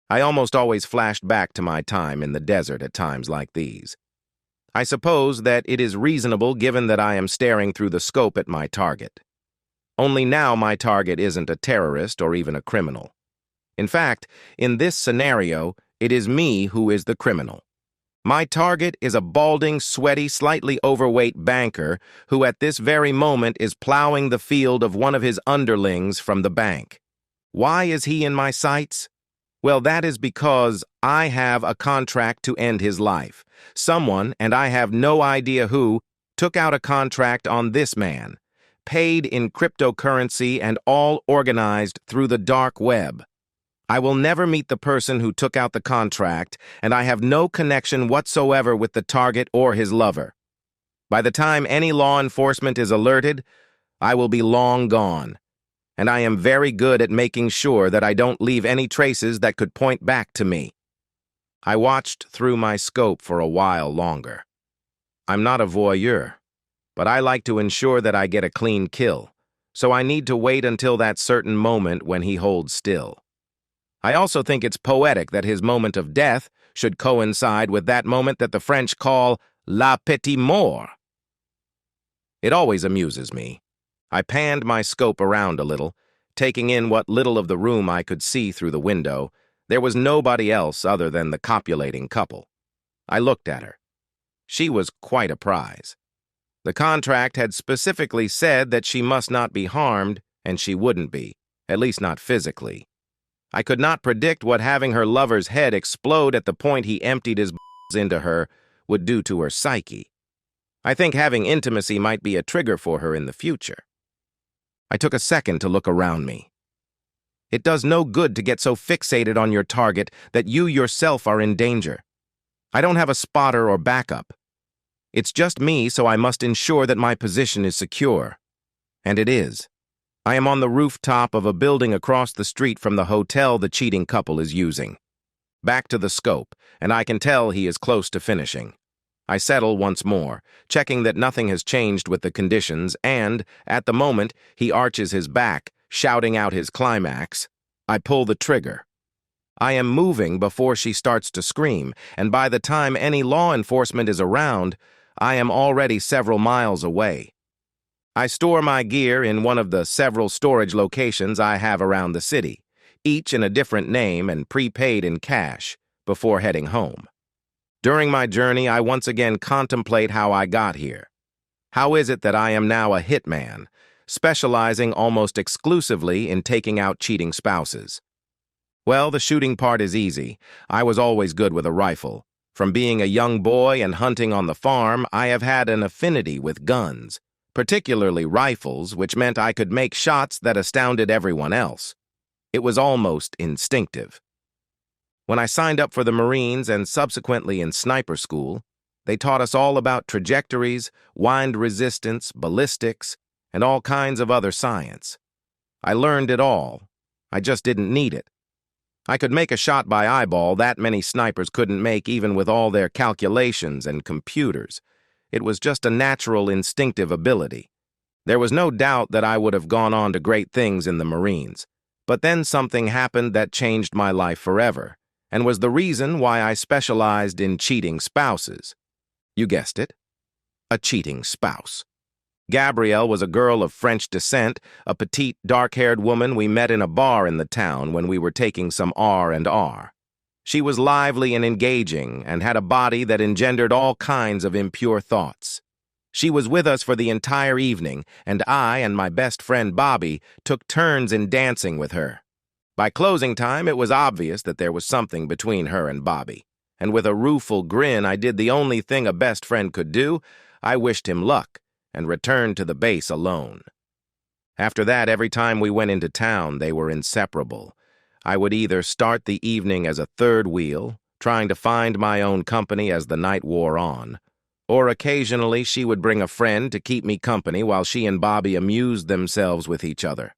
I almost always flashed back to my time in the desert at times like these. I suppose that it is reasonable given that I am staring through the scope at my target. Only now my target isn't a terrorist or even a criminal. In fact, in this scenario, it is me who is the criminal. My target is a balding, sweaty, slightly overweight banker who at this very moment is plowing the field of one of his underlings from the bank. Why is he in my sights? Well, that is because I have a contract to end his life. Someone, and I have no idea who, took out a contract on this man, paid in cryptocurrency and all organized through the dark web. I will never meet the person who took out the contract, and I have no connection whatsoever with the target or his lover. By the time any law enforcement is alerted, I will be long gone, and I am very good at making sure that I don't leave any traces that could point back to me. I watched through my scope for a while longer. I'm not a voyeur, but I like to ensure that I get a clean kill, so I need to wait until that certain moment when he holds still. I also think it's poetic that his moment of death should coincide with that moment that the French call la petite mort. It always amuses me. I panned my scope around a little, taking in what little of the room I could see through the window. There was nobody else other than the copulating couple. I looked at her. She was quite a prize. The contract had specifically said that she must not be harmed, and she wouldn't be, at least not physically. I could not predict what having her lover's head explode at the point he emptied his into her would do to her psyche. I think having intimacy might be a trigger for her in the future. I took a second to look around me. It does no good to get so fixated on your target that you yourself are in danger. I don't have a spotter or backup. It's just me, so I must ensure that my position is secure. And it is. I am on the rooftop of a building across the street from the hotel the cheating couple is using. Back to the scope, and I can tell he is close to finishing. I settle once more, checking that nothing has changed with the conditions, and, at the moment, he arches his back, shouting out his climax. I pull the trigger. I am moving before she starts to scream, and by the time any law enforcement is around, I am already several miles away. I store my gear in one of the several storage locations I have around the city, each in a different name and prepaid in cash, before heading home. During my journey, I once again contemplate how I got here. How is it that I am now a hitman, specializing almost exclusively in taking out cheating spouses? Well, the shooting part is easy. I was always good with a rifle. From being a young boy and hunting on the farm, I have had an affinity with guns, particularly rifles, which meant I could make shots that astounded everyone else. It was almost instinctive. When I signed up for the Marines and subsequently in sniper school, they taught us all about trajectories, wind resistance, ballistics, and all kinds of other science. I learned it all. I just didn't need it. I could make a shot by eyeball that many snipers couldn't make even with all their calculations and computers. It was just a natural, instinctive ability. There was no doubt that I would have gone on to great things in the Marines. But then something happened that changed my life forever, and was the reason why I specialized in cheating spouses. You guessed it. A cheating spouse. Gabrielle was a girl of French descent, a petite, dark-haired woman we met in a bar in the town when we were taking some R&R. She was lively and engaging and had a body that engendered all kinds of impure thoughts. She was with us for the entire evening, and I and my best friend Bobby took turns in dancing with her. By closing time, it was obvious that there was something between her and Bobby, and with a rueful grin, I did the only thing a best friend could do. I wished him luck and returned to the base alone. After that, every time we went into town, they were inseparable. I would either start the evening as a third wheel, trying to find my own company as the night wore on, or occasionally she would bring a friend to keep me company while she and Bobby amused themselves with each other.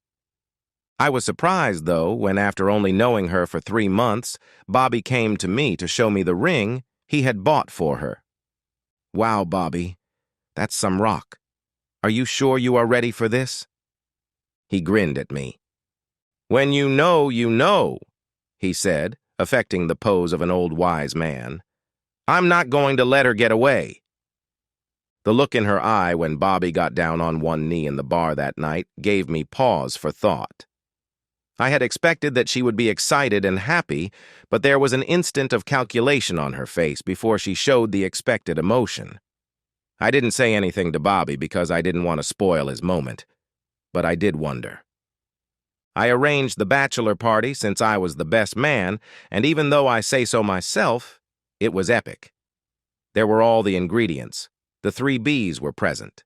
I was surprised, though, when after only knowing her for 3 months, Bobby came to me to show me the ring he had bought for her. Wow, Bobby, that's some rock. Are you sure you are ready for this? He grinned at me. When you know, he said, affecting the pose of an old wise man. "I'm not going to let her get away." The look in her eye when Bobby got down on one knee in the bar that night gave me pause for thought. I had expected that she would be excited and happy, but there was an instant of calculation on her face before she showed the expected emotion. I didn't say anything to Bobby because I didn't want to spoil his moment, but I did wonder. I arranged the bachelor party since I was the best man, and even though I say so myself, it was epic. There were all the ingredients. The 3 Bs were present.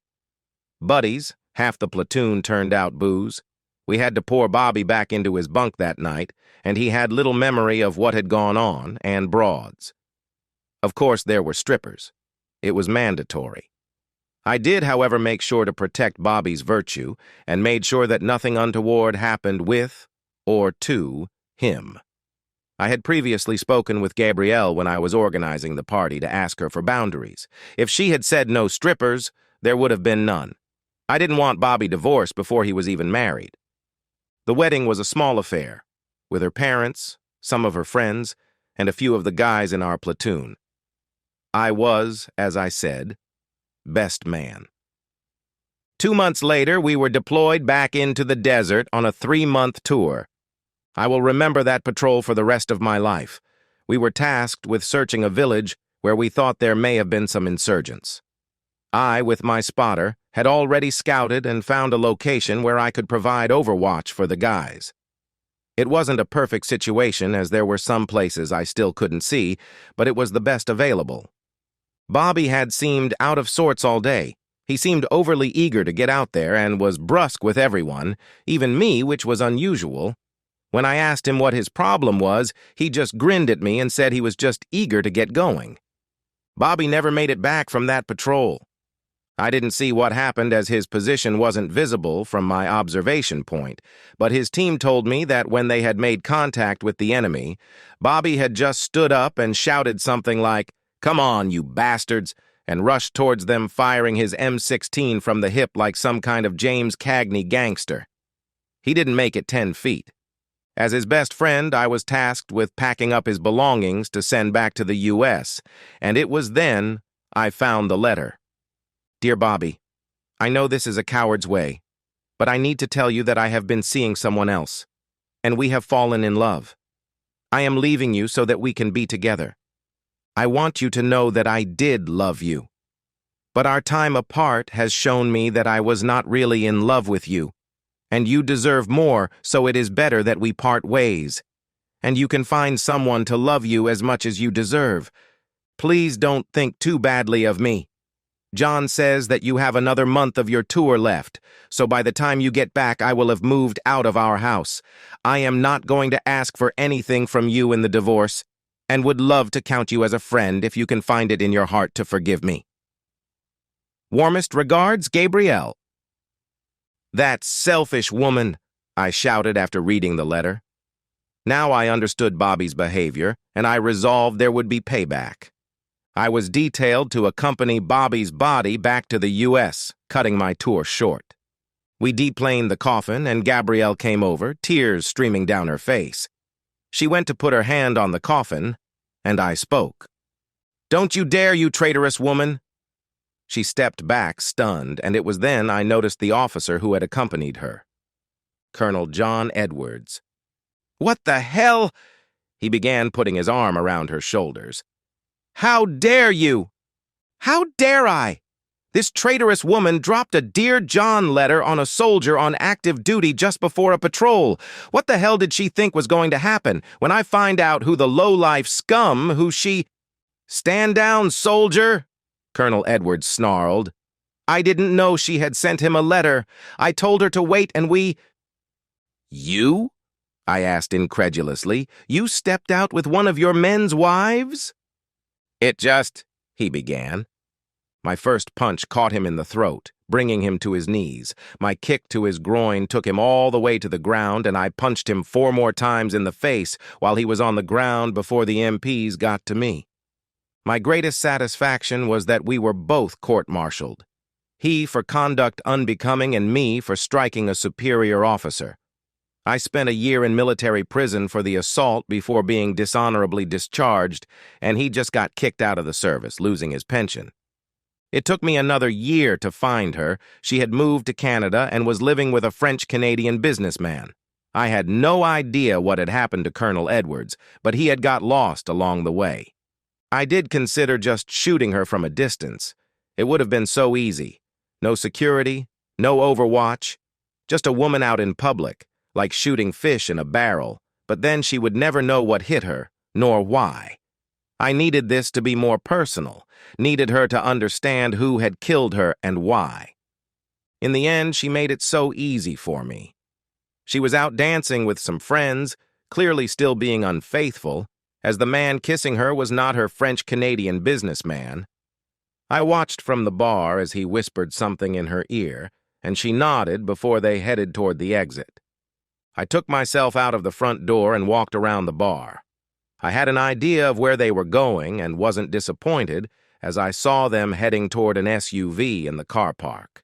Buddies, half the platoon turned out booze. We had to pour Bobby back into his bunk that night, and he had little memory of what had gone on, and broads. Of course, there were strippers. It was mandatory. I did, however, make sure to protect Bobby's virtue, and made sure that nothing untoward happened with or to him. I had previously spoken with Gabrielle when I was organizing the party to ask her for boundaries. If she had said no strippers, there would have been none. I didn't want Bobby divorced before he was even married. The wedding was a small affair, with her parents, some of her friends, and a few of the guys in our platoon. I was, as I said, best man. 2 months later, we were deployed back into the desert on a 3-month tour. I will remember that patrol for the rest of my life. We were tasked with searching a village where we thought there may have been some insurgents. I, with my spotter, had already scouted and found a location where I could provide overwatch for the guys. It wasn't a perfect situation as there were some places I still couldn't see, but it was the best available. Bobby had seemed out of sorts all day. He seemed overly eager to get out there and was brusque with everyone, even me, which was unusual. When I asked him what his problem was, he just grinned at me and said he was just eager to get going. Bobby never made it back from that patrol. I didn't see what happened as his position wasn't visible from my observation point, but his team told me that when they had made contact with the enemy, Bobby had just stood up and shouted something like, "Come on, you bastards," and rushed towards them firing his M16 from the hip like some kind of James Cagney gangster. He didn't make it 10 feet. As his best friend, I was tasked with packing up his belongings to send back to the U.S., and it was then I found the letter. "Dear Bobby, I know this is a coward's way, but I need to tell you that I have been seeing someone else, and we have fallen in love. I am leaving you so that we can be together. I want you to know that I did love you. But our time apart has shown me that I was not really in love with you, and you deserve more, so it is better that we part ways. And you can find someone to love you as much as you deserve. Please don't think too badly of me. John says that you have another month of your tour left, so by the time you get back I will have moved out of our house. I am not going to ask for anything from you in the divorce, and would love to count you as a friend if you can find it in your heart to forgive me. Warmest regards, Gabrielle." "That selfish woman," I shouted after reading the letter. Now I understood Bobby's behavior, and I resolved there would be payback. I was detailed to accompany Bobby's body back to the U.S., cutting my tour short. We deplaned the coffin, and Gabrielle came over, tears streaming down her face. She went to put her hand on the coffin, and I spoke. "Don't you dare, you traitorous woman!" She stepped back, stunned, and it was then I noticed the officer who had accompanied her. Colonel John Edwards. "What the hell?" He began putting his arm around her shoulders. "How dare you? How dare I? This traitorous woman dropped a Dear John letter on a soldier on active duty just before a patrol. What the hell did she think was going to happen when I find out who the low-life scum who she—" "Stand down, soldier," Colonel Edwards snarled. "I didn't know she had sent him a letter. I told her to wait and we—" "You?" I asked incredulously. "You stepped out with one of your men's wives?" "It just—" he began. My first punch caught him in the throat, bringing him to his knees. My kick to his groin took him all the way to the ground, and I punched him 4 more times in the face while he was on the ground before the MPs got to me. My greatest satisfaction was that we were both court-martialed. He for conduct unbecoming and me for striking a superior officer. I spent a year in military prison for the assault before being dishonorably discharged, and he just got kicked out of the service, losing his pension. It took me another year to find her. She had moved to Canada and was living with a French-Canadian businessman. I had no idea what had happened to Colonel Edwards, but he had got lost along the way. I did consider just shooting her from a distance. It would have been so easy. No security, no overwatch, just a woman out in public, like shooting fish in a barrel, but then she would never know what hit her, nor why. I needed this to be more personal, needed her to understand who had killed her and why. In the end, she made it so easy for me. She was out dancing with some friends, clearly still being unfaithful, as the man kissing her was not her French-Canadian businessman. I watched from the bar as he whispered something in her ear, and she nodded before they headed toward the exit. I took myself out of the front door and walked around the bar. I had an idea of where they were going and wasn't disappointed as I saw them heading toward an SUV in the car park.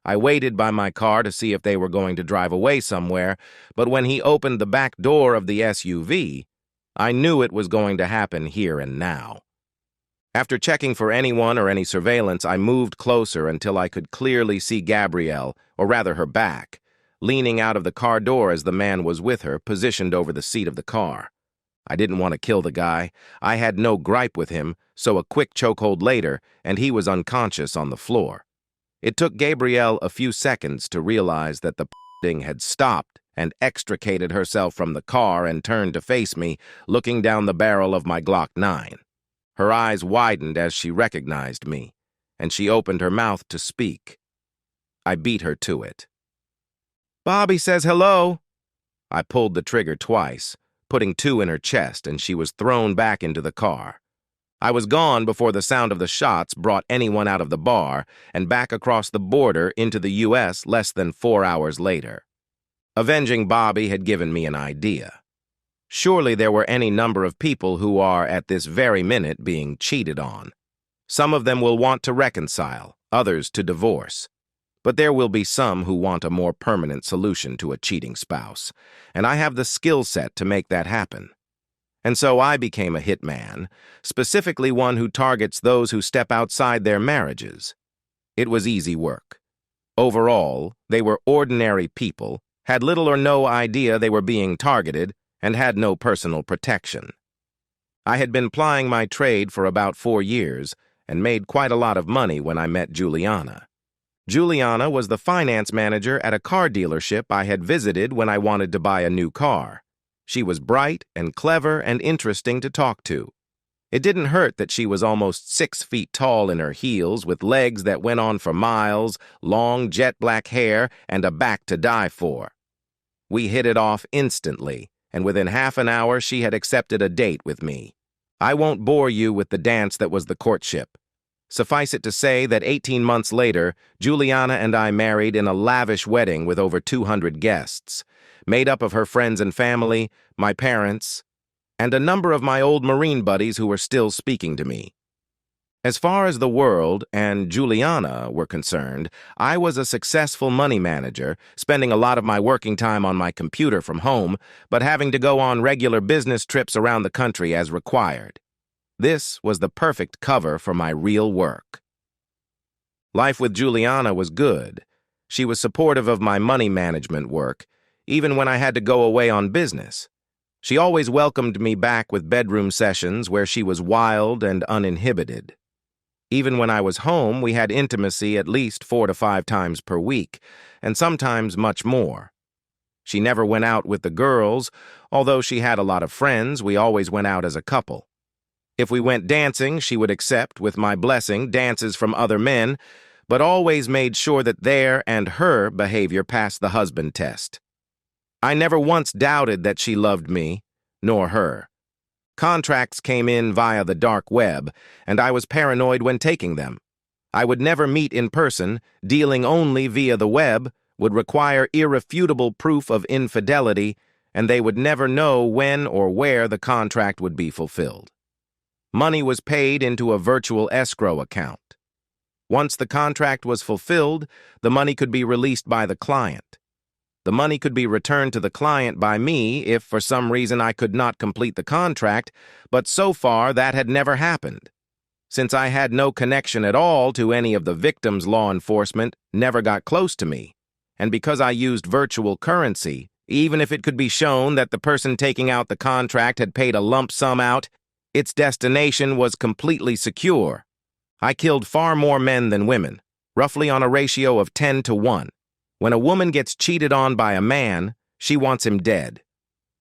I waited by my car to see if they were going to drive away somewhere, but when he opened the back door of the SUV, I knew it was going to happen here and now. After checking for anyone or any surveillance, I moved closer until I could clearly see Gabrielle, or rather her back, leaning out of the car door as the man was with her, positioned over the seat of the car. I didn't want to kill the guy. I had no gripe with him, so a quick chokehold later, and he was unconscious on the floor. It took Gabrielle a few seconds to realize that the thing had stopped and extricated herself from the car and turned to face me, looking down the barrel of my Glock 9. Her eyes widened as she recognized me, and she opened her mouth to speak. I beat her to it. "Bobby says hello." I pulled the trigger twice, putting 2 in her chest, and she was thrown back into the car. I was gone before the sound of the shots brought anyone out of the bar and back across the border into the U.S. less than 4 hours later. Avenging Bobby had given me an idea. Surely there were any number of people who are, at this very minute, being cheated on. Some of them will want to reconcile, others to divorce. But there will be some who want a more permanent solution to a cheating spouse, and I have the skill set to make that happen. And so I became a hitman, specifically one who targets those who step outside their marriages. It was easy work. Overall, they were ordinary people, had little or no idea they were being targeted, and had no personal protection. I had been plying my trade for about 4 years and made quite a lot of money when I met Juliana. Juliana was the finance manager at a car dealership I had visited when I wanted to buy a new car. She was bright and clever and interesting to talk to. It didn't hurt that she was almost 6 feet tall in her heels, with legs that went on for miles, long jet black hair, and a back to die for. We hit it off instantly, and within half an hour she had accepted a date with me. I won't bore you with the dance that was the courtship. Suffice it to say that 18 months later, Juliana and I married in a lavish wedding with over 200 guests, made up of her friends and family, my parents, and a number of my old Marine buddies who were still speaking to me. As far as the world and Juliana were concerned, I was a successful money manager, spending a lot of my working time on my computer from home, but having to go on regular business trips around the country as required. This was the perfect cover for my real work. Life with Juliana was good. She was supportive of my money management work, even when I had to go away on business. She always welcomed me back with bedroom sessions where she was wild and uninhibited. Even when I was home, we had intimacy at least 4 to 5 times per week, and sometimes much more. She never went out with the girls. Although she had a lot of friends, we always went out as a couple. If we went dancing, she would accept, with my blessing, dances from other men, but always made sure that their and her behavior passed the husband test. I never once doubted that she loved me, nor her. Contracts came in via the dark web, and I was paranoid when taking them. I would never meet in person, dealing only via the web, would require irrefutable proof of infidelity, and they would never know when or where the contract would be fulfilled. Money was paid into a virtual escrow account. Once the contract was fulfilled, the money could be released by the client. The money could be returned to the client by me if for some reason I could not complete the contract, but so far that had never happened. Since I had no connection at all to any of the victims, law enforcement never got close to me. And because I used virtual currency, even if it could be shown that the person taking out the contract had paid a lump sum out, its destination was completely secure. I killed far more men than women, roughly on a ratio of 10 to 1. When a woman gets cheated on by a man, she wants him dead.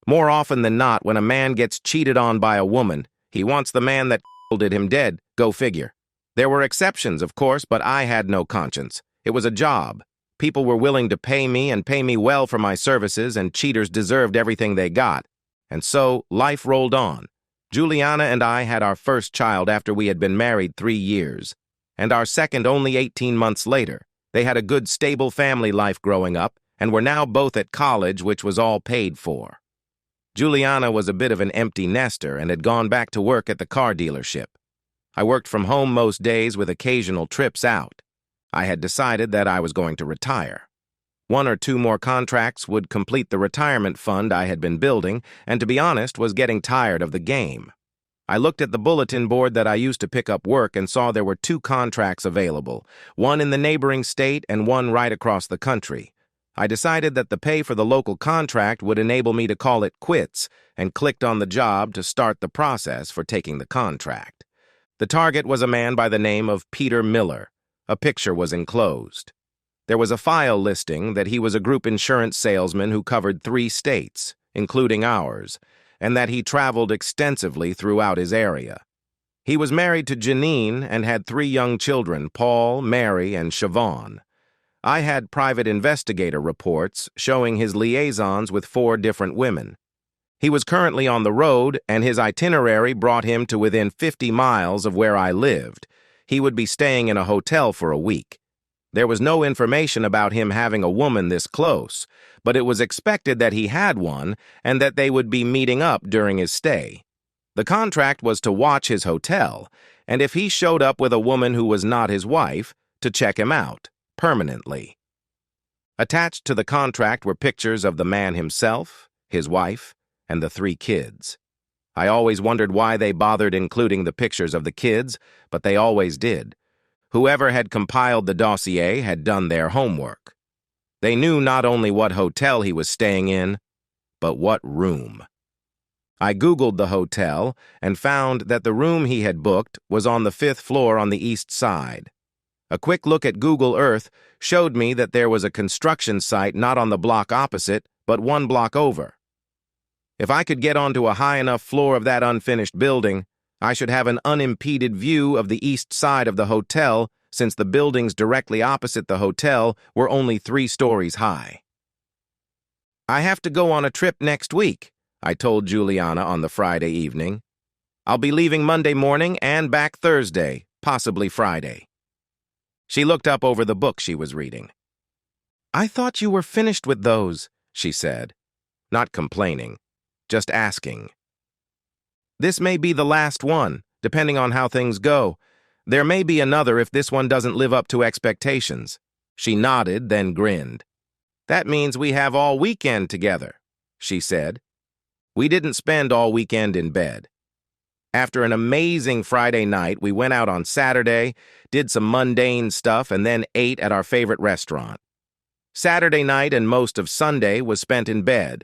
More often than not, when a man gets cheated on by a woman, he wants the man that did him dead. Go figure. There were exceptions, of course, but I had no conscience. It was a job. People were willing to pay me and pay me well for my services, and cheaters deserved everything they got. And so, life rolled on. Juliana and I had our first child after we had been married 3 years, and our second only 18 months later. They had a good, stable family life growing up, and were now both at college, which was all paid for. Juliana was a bit of an empty nester and had gone back to work at the car dealership. I worked from home most days with occasional trips out. I had decided that I was going to retire. 1 or 2 more contracts would complete the retirement fund I had been building, and to be honest, was getting tired of the game. I looked at the bulletin board that I used to pick up work and saw there were 2 contracts available, one in the neighboring state and one right across the country. I decided that the pay for the local contract would enable me to call it quits, and clicked on the job to start the process for taking the contract. The target was a man by the name of Peter Miller. A picture was enclosed. There was a file listing that he was a group insurance salesman who covered 3 states, including ours, and that he traveled extensively throughout his area. He was married to Janine and had 3 young children, Paul, Mary, and Siobhan. I had private investigator reports showing his liaisons with 4 different women. He was currently on the road, and his itinerary brought him to within 50 miles of where I lived. He would be staying in a hotel for a week. There was no information about him having a woman this close, but it was expected that he had one and that they would be meeting up during his stay. The contract was to watch his hotel, and if he showed up with a woman who was not his wife, to check him out, permanently. Attached to the contract were pictures of the man himself, his wife, and the 3 kids. I always wondered why they bothered including the pictures of the kids, but they always did. Whoever had compiled the dossier had done their homework. They knew not only what hotel he was staying in, but what room. I Googled the hotel and found that the room he had booked was on the 5th floor on the east side. A quick look at Google Earth showed me that there was a construction site not on the block opposite, but 1 block over. If I could get onto a high enough floor of that unfinished building, I should have an unimpeded view of the east side of the hotel, since the buildings directly opposite the hotel were only 3 stories high. I have to go on a trip next week, I told Juliana on the Friday evening. I'll be leaving Monday morning and back Thursday, possibly Friday. She looked up over the book she was reading. I thought you were finished with those, she said, not complaining, just asking. This may be the last one, depending on how things go. There may be another if this one doesn't live up to expectations. She nodded, then grinned. That means we have all weekend together, she said. We didn't spend all weekend in bed. After an amazing Friday night, we went out on Saturday, did some mundane stuff, and then ate at our favorite restaurant. Saturday night and most of Sunday was spent in bed.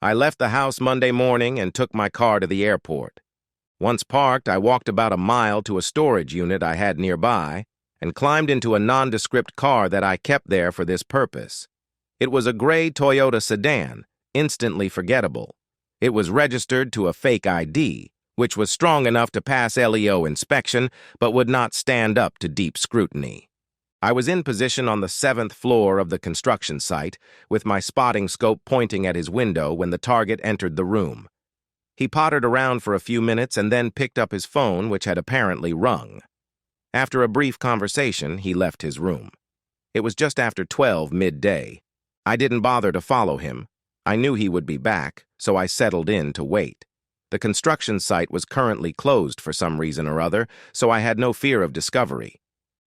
I left the house Monday morning and took my car to the airport. Once parked, I walked about a mile to a storage unit I had nearby and climbed into a nondescript car that I kept there for this purpose. It was a gray Toyota sedan, instantly forgettable. It was registered to a fake ID, which was strong enough to pass LEO inspection, but would not stand up to deep scrutiny. I was in position on the 7th floor of the construction site, with my spotting scope pointing at his window when the target entered the room. He pottered around for a few minutes and then picked up his phone, which had apparently rung. After a brief conversation, he left his room. It was just after 12 midday. I didn't bother to follow him. I knew he would be back, so I settled in to wait. The construction site was currently closed for some reason or other, so I had no fear of discovery.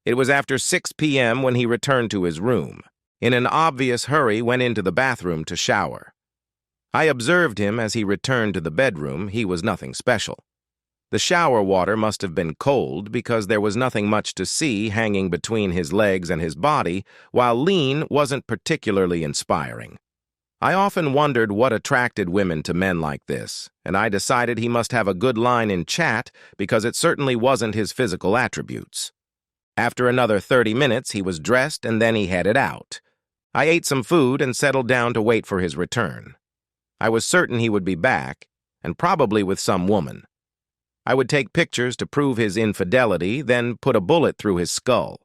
It was after 6 p.m. when he returned to his room. In an obvious hurry, went into the bathroom to shower. I observed him as he returned to the bedroom. He was nothing special. The shower water must have been cold because there was nothing much to see hanging between his legs and his body, while lean wasn't particularly inspiring. I often wondered what attracted women to men like this, and I decided he must have a good line in chat because it certainly wasn't his physical attributes. After another 30 minutes, he was dressed and then he headed out. I ate some food and settled down to wait for his return. I was certain he would be back, and probably with some woman. I would take pictures to prove his infidelity, then put a bullet through his skull.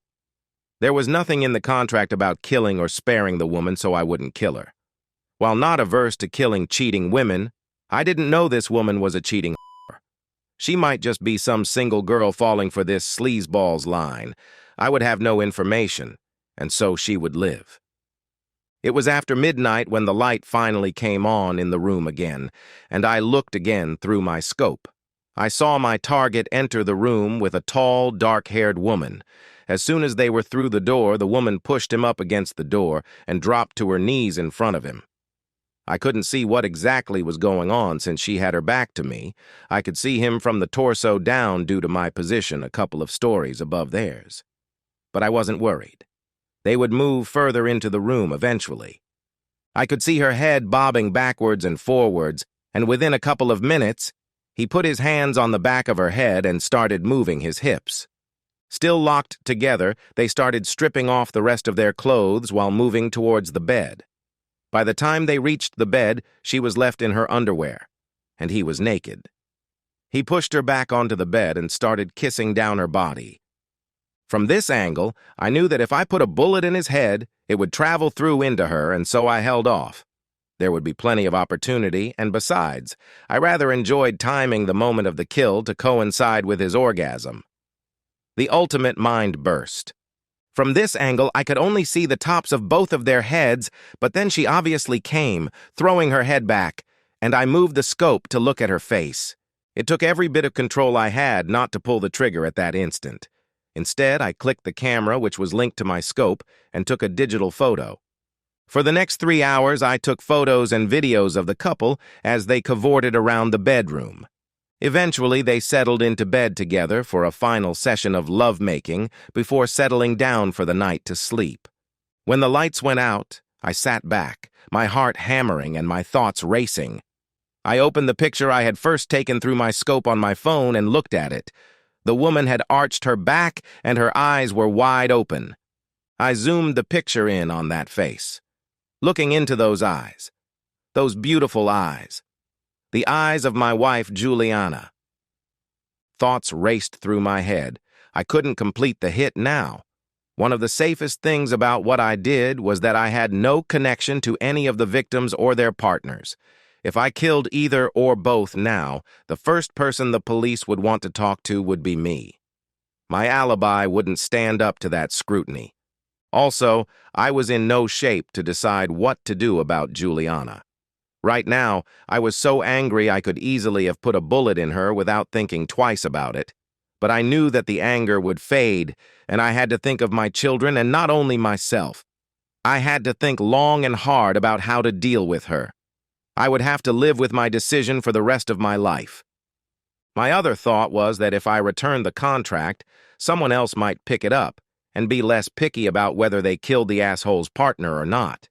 There was nothing in the contract about killing or sparing the woman, so I wouldn't kill her. While not averse to killing cheating women, I didn't know this woman was a cheating whore. She might just be some single girl falling for this sleazeball's line. I would have no information, and so she would live. It was after midnight when the light finally came on in the room again, and I looked again through my scope. I saw my target enter the room with a tall, dark-haired woman. As soon as they were through the door, the woman pushed him up against the door and dropped to her knees in front of him. I couldn't see what exactly was going on since she had her back to me. I could see him from the torso down due to my position a couple of stories above theirs. But I wasn't worried. They would move further into the room eventually. I could see her head bobbing backwards and forwards, and within a couple of minutes, he put his hands on the back of her head and started moving his hips. Still locked together, they started stripping off the rest of their clothes while moving towards the bed. By the time they reached the bed, she was left in her underwear, and he was naked. He pushed her back onto the bed and started kissing down her body. From this angle, I knew that if I put a bullet in his head, it would travel through into her, and so I held off. There would be plenty of opportunity, and besides, I rather enjoyed timing the moment of the kill to coincide with his orgasm. The ultimate mind burst. From this angle, I could only see the tops of both of their heads, but then she obviously came, throwing her head back, and I moved the scope to look at her face. It took every bit of control I had not to pull the trigger at that instant. Instead, I clicked the camera, which was linked to my scope, and took a digital photo. For the next 3 hours, I took photos and videos of the couple as they cavorted around the bedroom. Eventually, they settled into bed together for a final session of lovemaking before settling down for the night to sleep. When the lights went out, I sat back, my heart hammering and my thoughts racing. I opened the picture I had first taken through my scope on my phone and looked at it. The woman had arched her back and her eyes were wide open. I zoomed the picture in on that face. Looking into those eyes, those beautiful eyes, the eyes of my wife, Juliana. Thoughts raced through my head. I couldn't complete the hit now. One of the safest things about what I did was that I had no connection to any of the victims or their partners. If I killed either or both now, the first person the police would want to talk to would be me. My alibi wouldn't stand up to that scrutiny. Also, I was in no shape to decide what to do about Juliana. Right now, I was so angry I could easily have put a bullet in her without thinking twice about it. But I knew that the anger would fade, and I had to think of my children and not only myself. I had to think long and hard about how to deal with her. I would have to live with my decision for the rest of my life. My other thought was that if I returned the contract, someone else might pick it up and be less picky about whether they killed the asshole's partner or not.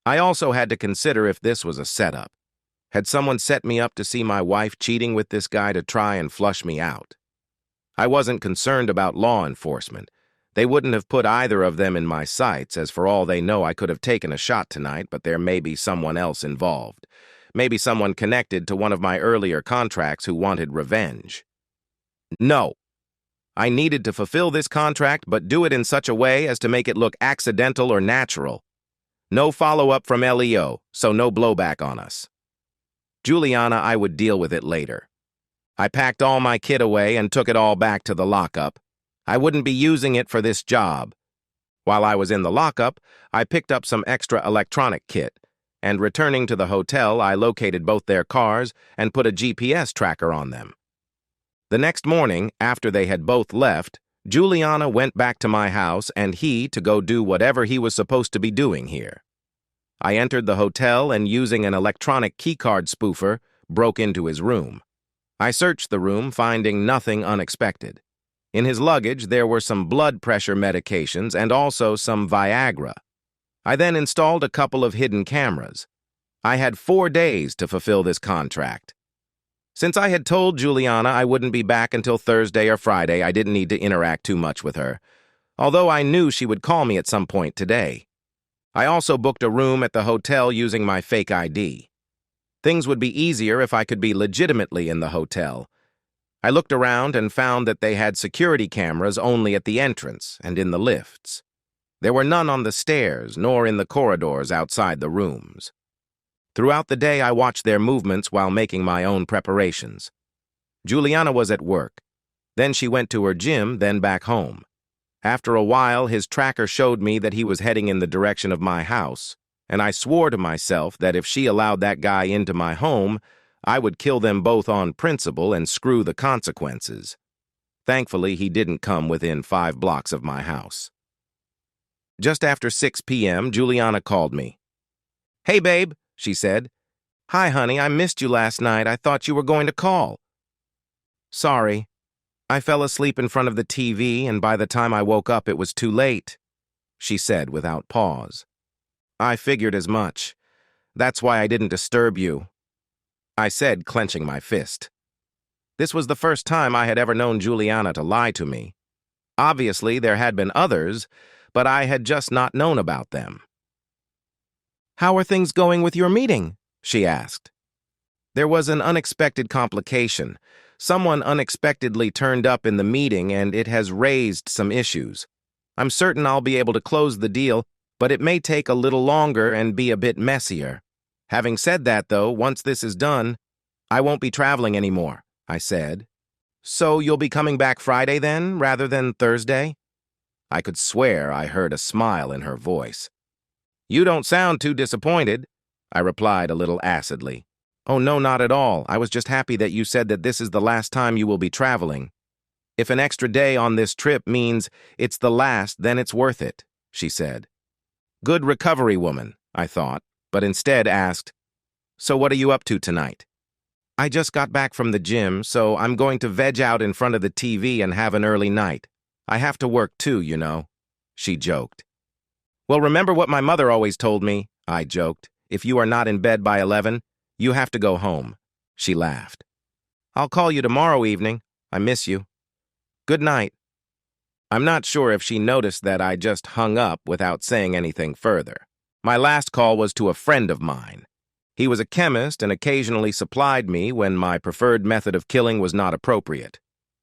I also had to consider if this was a setup. Had someone set me up to see my wife cheating with this guy to try and flush me out? I wasn't concerned about law enforcement. They wouldn't have put either of them in my sights, as for all they know I could have taken a shot tonight, but there may be someone else involved. Maybe someone connected to one of my earlier contracts who wanted revenge. No. I needed to fulfill this contract, but do it in such a way as to make it look accidental or natural. No follow-up from LEO, so no blowback on us. Juliana, I would deal with it later. I packed all my kit away and took it all back to the lockup. I wouldn't be using it for this job. While I was in the lockup, I picked up some extra electronic kit, and returning to the hotel, I located both their cars and put a GPS tracker on them. The next morning, after they had both left, Juliana went back to my house and he to go do whatever he was supposed to be doing here. I entered the hotel and, using an electronic keycard spoofer, broke into his room. I searched the room, finding nothing unexpected. In his luggage, there were some blood pressure medications and also some Viagra. I then installed a couple of hidden cameras. I had 4 days to fulfill this contract. Since I had told Juliana I wouldn't be back until Thursday or Friday, I didn't need to interact too much with her, although I knew she would call me at some point today. I also booked a room at the hotel using my fake ID. Things would be easier if I could be legitimately in the hotel. I looked around and found that they had security cameras only at the entrance and in the lifts. There were none on the stairs nor in the corridors outside the rooms. Throughout the day, I watched their movements while making my own preparations. Juliana was at work. Then she went to her gym, then back home. After a while, his tracker showed me that he was heading in the direction of my house, and I swore to myself that if she allowed that guy into my home, I would kill them both on principle and screw the consequences. Thankfully, he didn't come within 5 blocks of my house. Just after 6 p.m., Juliana called me. "Hey, babe," she said. "Hi, honey, I missed you last night. I thought you were going to call." "Sorry. I fell asleep in front of the TV, and by the time I woke up, it was too late," she said without pause. "I figured as much. That's why I didn't disturb you," I said, clenching my fist. This was the first time I had ever known Juliana to lie to me. Obviously, there had been others, but I had just not known about them. "How are things going with your meeting?" she asked. There was an unexpected complication. Someone unexpectedly turned up in the meeting, and it has raised some issues. I'm certain I'll be able to close the deal, but it may take a little longer and be a bit messier. Having said that, though, once this is done, I won't be traveling anymore, I said. "So you'll be coming back Friday then, rather than Thursday?" I could swear I heard a smile in her voice. "You don't sound too disappointed," I replied a little acidly. "Oh, no, not at all. I was just happy that you said that this is the last time you will be traveling. If an extra day on this trip means it's the last, then it's worth it," she said. Good recovery woman, I thought, but instead asked, "So what are you up to tonight?" "I just got back from the gym, so I'm going to veg out in front of the TV and have an early night. I have to work too, you know," she joked. "Well, remember what my mother always told me," I joked. "If you are not in bed by 11, you have to go home," she laughed. "I'll call you tomorrow evening. I miss you. Good night." I'm not sure if she noticed that I just hung up without saying anything further. My last call was to a friend of mine. He was a chemist and occasionally supplied me when my preferred method of killing was not appropriate.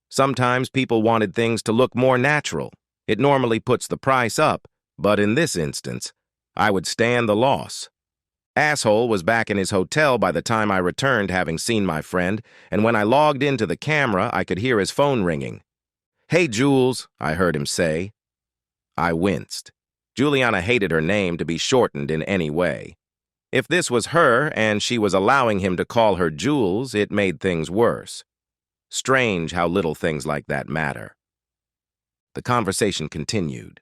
Sometimes people wanted things to look more natural. It normally puts the price up, but in this instance, I would stand the loss. Asshole was back in his hotel by the time I returned, having seen my friend, and when I logged into the camera, I could hear his phone ringing. "Hey, Jules," I heard him say. I winced. Juliana hated her name to be shortened in any way. If this was her and she was allowing him to call her Jules, it made things worse. Strange how little things like that matter. The conversation continued.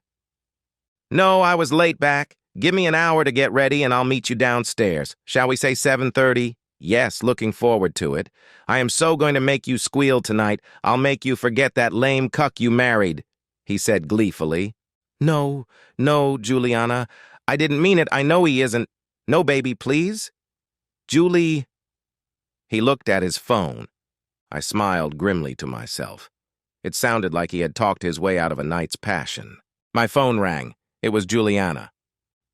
"No, I was late back. Give me an hour to get ready and I'll meet you downstairs. Shall we say 7:30? Yes, looking forward to it. I am so going to make you squeal tonight. I'll make you forget that lame cuck you married," he said gleefully. No, Juliana. I didn't mean it. I know he isn't. No, baby, please." "Julie." He looked at his phone. I smiled grimly to myself. It sounded like he had talked his way out of a night's passion. My phone rang. It was Juliana.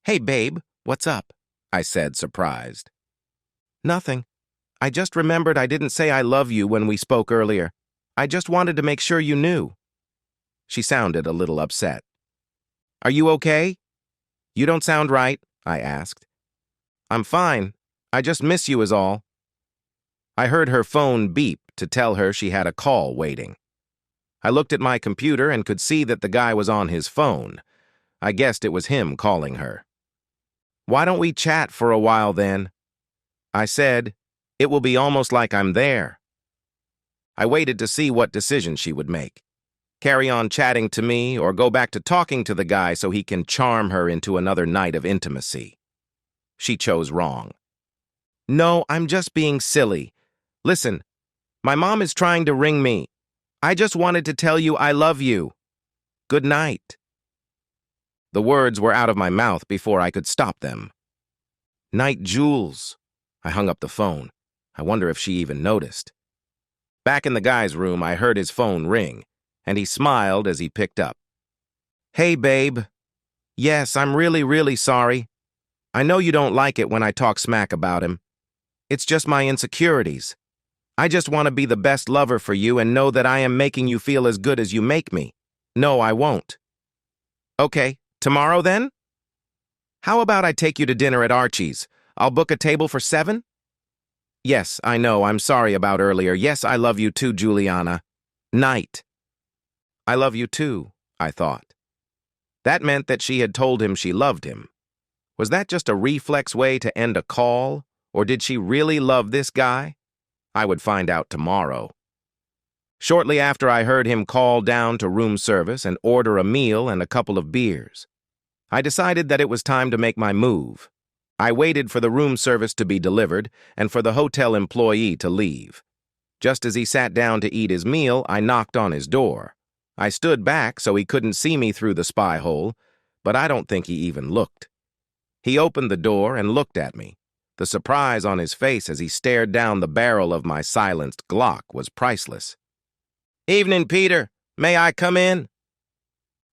"Hey, babe, what's up?" I said, surprised. "Nothing. I just remembered I didn't say I love you when we spoke earlier. I just wanted to make sure you knew." She sounded a little upset. "Are you okay?" "You don't sound right," I asked. "I'm fine. I just miss you is all." I heard her phone beep to tell her she had a call waiting. I looked at my computer and could see that the guy was on his phone. I guessed it was him calling her. "Why don't we chat for a while then?" I said. "It will be almost like I'm there." I waited to see what decision she would make. Carry on chatting to me or go back to talking to the guy so he can charm her into another night of intimacy. She chose wrong. No, I'm just being silly. Listen, my mom is trying to ring me. I just wanted to tell you I love you. Good night. The words were out of my mouth before I could stop them. Night, Jules. I hung up the phone. I wonder if she even noticed. Back in the guy's room, I heard his phone ring, and he smiled as he picked up. Hey, babe. Yes, I'm really sorry. I know you don't like it when I talk smack about him. It's just my insecurities. I just want to be the best lover for you and know that I am making you feel as good as you make me. No, I won't. Okay, tomorrow then? How about I take you to dinner at Archie's? I'll book a table for 7? Yes, I know, I'm sorry about earlier. Yes, I love you too, Juliana. Night. I love you too, I thought. That meant that she had told him she loved him. Was that just a reflex way to end a call, or did she really love this guy? I would find out tomorrow. Shortly after, I heard him call down to room service and order a meal and a couple of beers. I decided that it was time to make my move. I waited for the room service to be delivered and for the hotel employee to leave. Just as he sat down to eat his meal, I knocked on his door. I stood back so he couldn't see me through the spy hole, but I don't think he even looked. He opened the door and looked at me. The surprise on his face as he stared down the barrel of my silenced Glock was priceless. Evening, Peter. May I come in?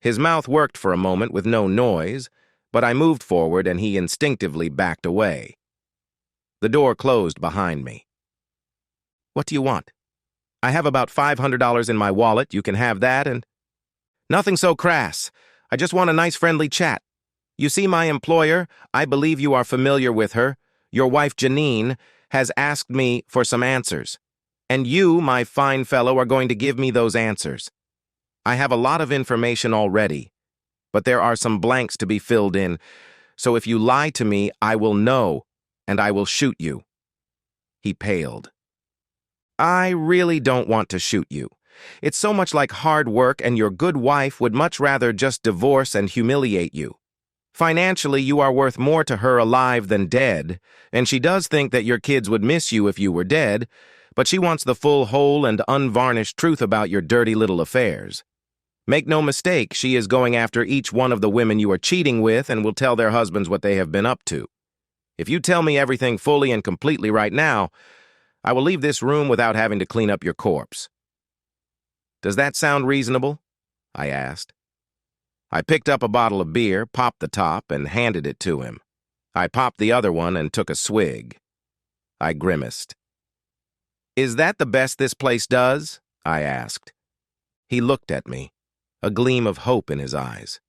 His mouth worked for a moment with no noise, but I moved forward and he instinctively backed away. The door closed behind me. What do you want? I have about $500 in my wallet. You can have that and... Nothing so crass. I just want a nice friendly chat. You see, my employer, I believe you are familiar with her, your wife Janine, has asked me for some answers. And you, my fine fellow, are going to give me those answers. I have a lot of information already, but there are some blanks to be filled in, so if you lie to me, I will know, and I will shoot you. He paled. I really don't want to shoot you. It's so much like hard work, and your good wife would much rather just divorce and humiliate you. Financially, you are worth more to her alive than dead, and she does think that your kids would miss you if you were dead, but she wants the full, whole, and unvarnished truth about your dirty little affairs. Make no mistake, she is going after each one of the women you are cheating with and will tell their husbands what they have been up to. If you tell me everything fully and completely right now, I will leave this room without having to clean up your corpse. Does that sound reasonable? I asked. I picked up a bottle of beer, popped the top, and handed it to him. I popped the other one and took a swig. I grimaced. Is that the best this place does? I asked. He looked at me, a gleam of hope in his eyes.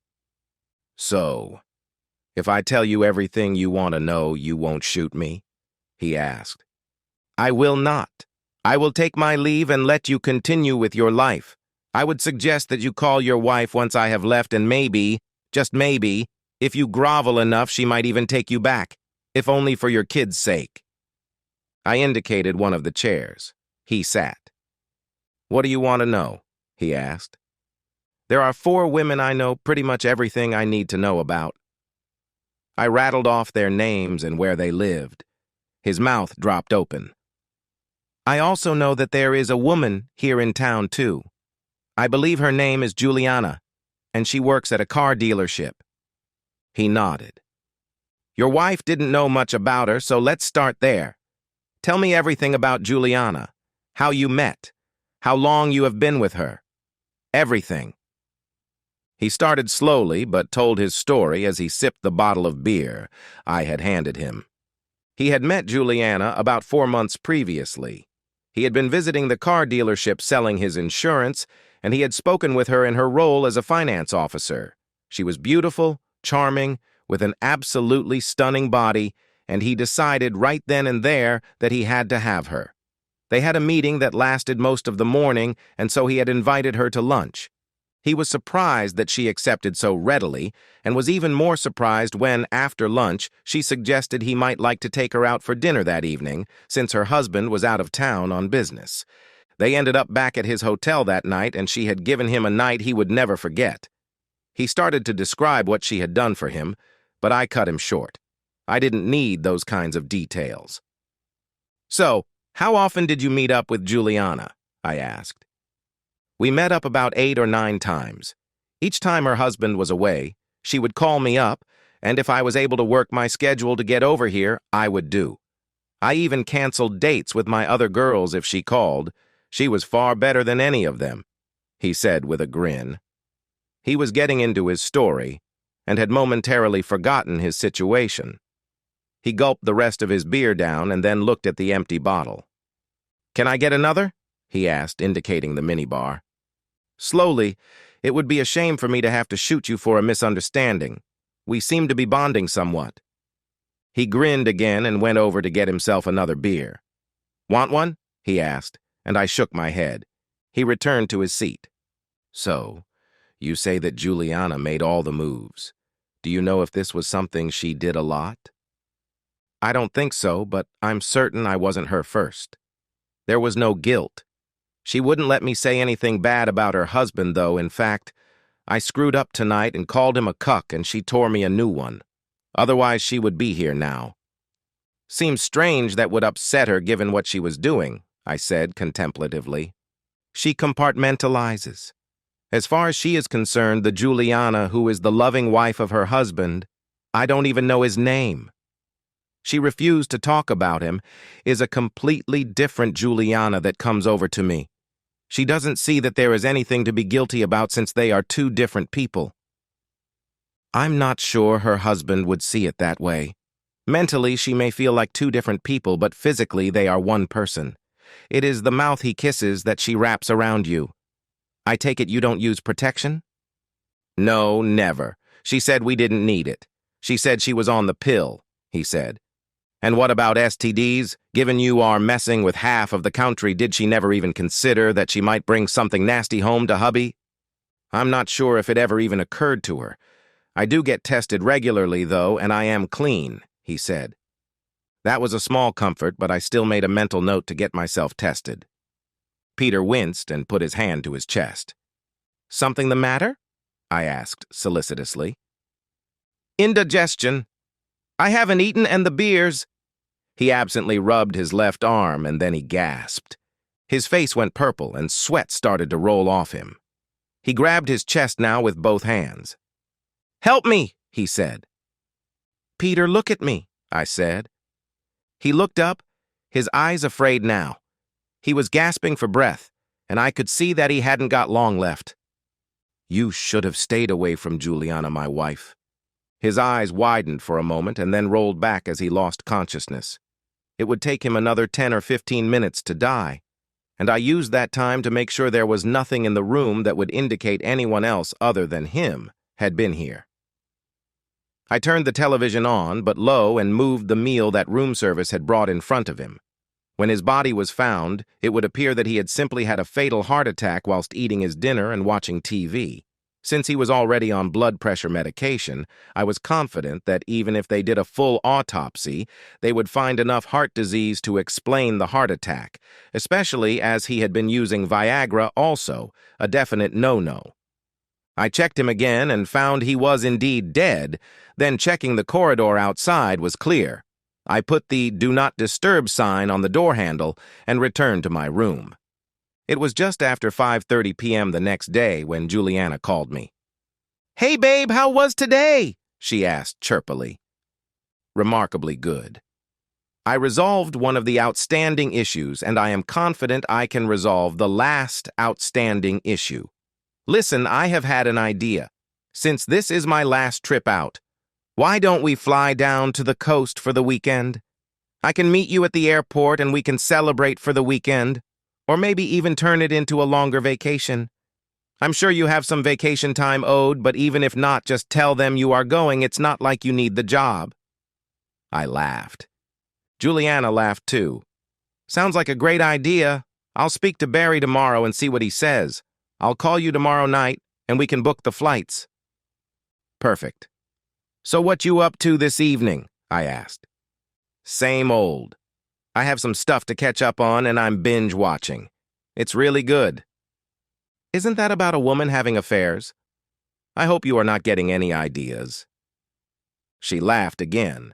So, if I tell you everything you want to know, you won't shoot me? He asked. I will not. I will take my leave and let you continue with your life. I would suggest that you call your wife once I have left and maybe, just maybe, if you grovel enough, she might even take you back, if only for your kids' sake. I indicated one of the chairs. He sat. What do you want to know? He asked. There are 4 women I know pretty much everything I need to know about. I rattled off their names and where they lived. His mouth dropped open. I also know that there is a woman here in town, too. I believe her name is Juliana, and she works at a car dealership. He nodded. Your wife didn't know much about her, so let's start there. Tell me everything about Juliana, how you met, how long you have been with her. Everything. He started slowly, but told his story as he sipped the bottle of beer I had handed him. He had met Juliana about 4 months previously. He had been visiting the car dealership selling his insurance, and he had spoken with her in her role as a finance officer. She was beautiful, charming, with an absolutely stunning body, and he decided right then and there that he had to have her. They had a meeting that lasted most of the morning, and so he had invited her to lunch. He was surprised that she accepted so readily, and was even more surprised when, after lunch, she suggested he might like to take her out for dinner that evening, since her husband was out of town on business. They ended up back at his hotel that night, and she had given him a night he would never forget. He started to describe what she had done for him, but I cut him short. I didn't need those kinds of details. "So, how often did you meet up with Juliana?" I asked. "We met up about 8 or 9 times. Each time her husband was away, she would call me up, and if I was able to work my schedule to get over here, I would do. I even canceled dates with my other girls if she called. She was far better than any of them," he said with a grin. He was getting into his story and had momentarily forgotten his situation. He gulped the rest of his beer down and then looked at the empty bottle. "Can I get another?" he asked, indicating the minibar. Slowly, "It would be a shame for me to have to shoot you for a misunderstanding. We seem to be bonding somewhat." He grinned again and went over to get himself another beer. "Want one?" he asked, and I shook my head. He returned to his seat. "So, you say that Juliana made all the moves. Do you know if this was something she did a lot?" "I don't think so, but I'm certain I wasn't her first. There was no guilt. She wouldn't let me say anything bad about her husband, though. In fact, I screwed up tonight and called him a cuck, and she tore me a new one. Otherwise, she would be here now." "Seems strange that would upset her given what she was doing," I said contemplatively. "She compartmentalizes. As far as she is concerned, the Juliana who is the loving wife of her husband, I don't even know his name. She refused to talk about him, is a completely different Juliana that comes over to me. She doesn't see that there is anything to be guilty about since they are two different people." I'm not sure her husband would see it that way. Mentally, she may feel like two different people, but physically they are one person. It is the mouth he kisses that she wraps around you. I take it you don't use protection? "No, never. She said we didn't need it. She said she was on the pill," he said. "And what about STDs? Given you are messing with half of the country, did she never even consider that she might bring something nasty home to hubby?" "I'm not sure if it ever even occurred to her. I do get tested regularly, though, and I am clean," he said. That was a small comfort, but I still made a mental note to get myself tested. Peter winced and put his hand to his chest. "Something the matter?" I asked solicitously. "Indigestion. I haven't eaten, and the beers—" He absently rubbed his left arm, and then he gasped. His face went purple, and sweat started to roll off him. He grabbed his chest now with both hands. "Help me," he said. "Peter, look at me," I said. He looked up, his eyes afraid now. He was gasping for breath, and I could see that he hadn't got long left. "You should have stayed away from Juliana, my wife." His eyes widened for a moment and then rolled back as he lost consciousness. It would take him another 10 or 15 minutes to die, and I used that time to make sure there was nothing in the room that would indicate anyone else other than him had been here. I turned the television on, but low, and moved the meal that room service had brought in front of him. When his body was found, it would appear that he had simply had a fatal heart attack whilst eating his dinner and watching TV. Since he was already on blood pressure medication, I was confident that even if they did a full autopsy, they would find enough heart disease to explain the heart attack, especially as he had been using Viagra also, a definite no-no. I checked him again and found he was indeed dead, then checking the corridor outside was clear. I put the "Do Not Disturb" sign on the door handle and returned to my room. It was just after 5:30 p.m. the next day when Juliana called me. "Hey, babe, how was today?" she asked chirpily. "Remarkably good. I resolved one of the outstanding issues, and I am confident I can resolve the last outstanding issue. Listen, I have had an idea. Since this is my last trip out, why don't we fly down to the coast for the weekend? I can meet you at the airport and we can celebrate for the weekend, or maybe even turn it into a longer vacation. I'm sure you have some vacation time owed, but even if not, just tell them you are going. It's not like you need the job." I laughed. Juliana laughed too. "Sounds like a great idea. I'll speak to Barry tomorrow and see what he says. I'll call you tomorrow night, and we can book the flights." "Perfect. So what you up to this evening?" I asked. "Same old. I have some stuff to catch up on, and I'm binge watching. It's really good. Isn't that about a woman having affairs? I hope you are not getting any ideas. She laughed again.